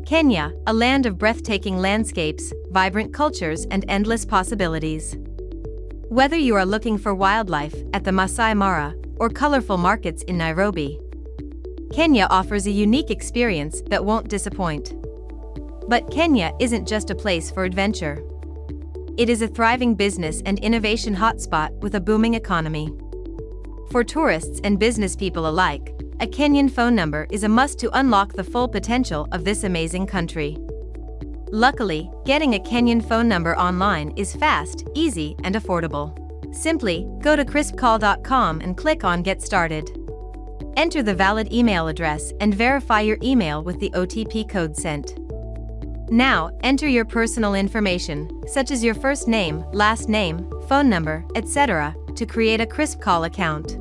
Kenya, a land of breathtaking landscapes, vibrant cultures, and endless possibilities. Whether you are looking for wildlife at the Masai Mara or colorful markets in Nairobi, Kenya offers a unique experience that won't disappoint. But Kenya isn't just a place for adventure. It is a thriving business and innovation hotspot with a booming economy. For tourists and business people alike, a Kenyan phone number is a must to unlock the full potential of this amazing country. Luckily, getting a Kenyan phone number online is fast, easy, and affordable. Simply go to KrispCall.com and click on Get Started. Enter the valid email address and verify your email with the OTP code sent. Now, enter your personal information, such as your first name, last name, phone number, etc., to create a KrispCall account.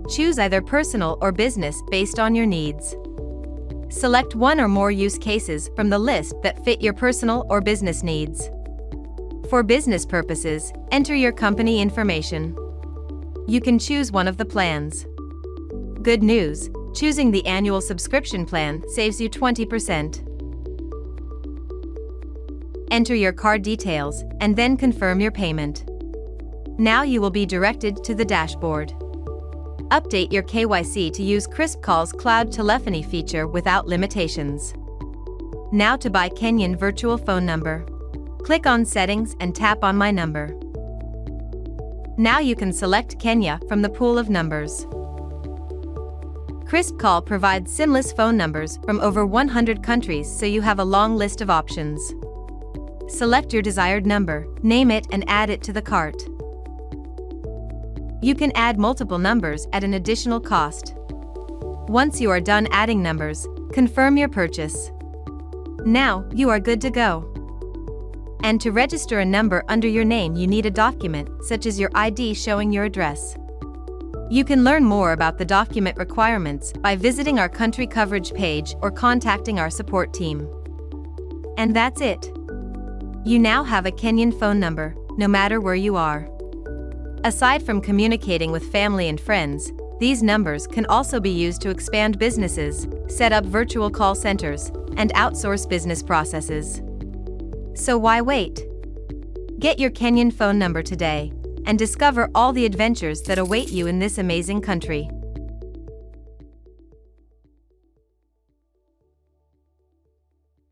Choose either personal or business based on your needs. Select one or more use cases from the list that fit your personal or business needs. For business purposes, enter your company information. You can choose one of the plans. Good news, choosing the annual subscription plan saves you 20%. Enter your card details and then confirm your payment. Now you will be directed to the dashboard. Update your KYC to use KrispCall's cloud telephony feature without limitations. Now to buy Kenyan virtual phone number. Click on Settings and tap on My Number. Now you can select Kenya from the pool of numbers. KrispCall provides SIM-less phone numbers from over 100 countries, so you have a long list of options. Select your desired number, name it, and add it to the cart. You can add multiple numbers at an additional cost. Once you are done adding numbers, confirm your purchase. Now, you are good to go. And to register a number under your name, you need a document, such as your ID showing your address. You can learn more about the document requirements by visiting our country coverage page or contacting our support team. And that's it. You now have a Kenyan phone number, no matter where you are. Aside from communicating with family and friends, these numbers can also be used to expand businesses, set up virtual call centers, and outsource business processes. So why wait? Get your Kenyan phone number today and discover all the adventures that await you in this amazing country.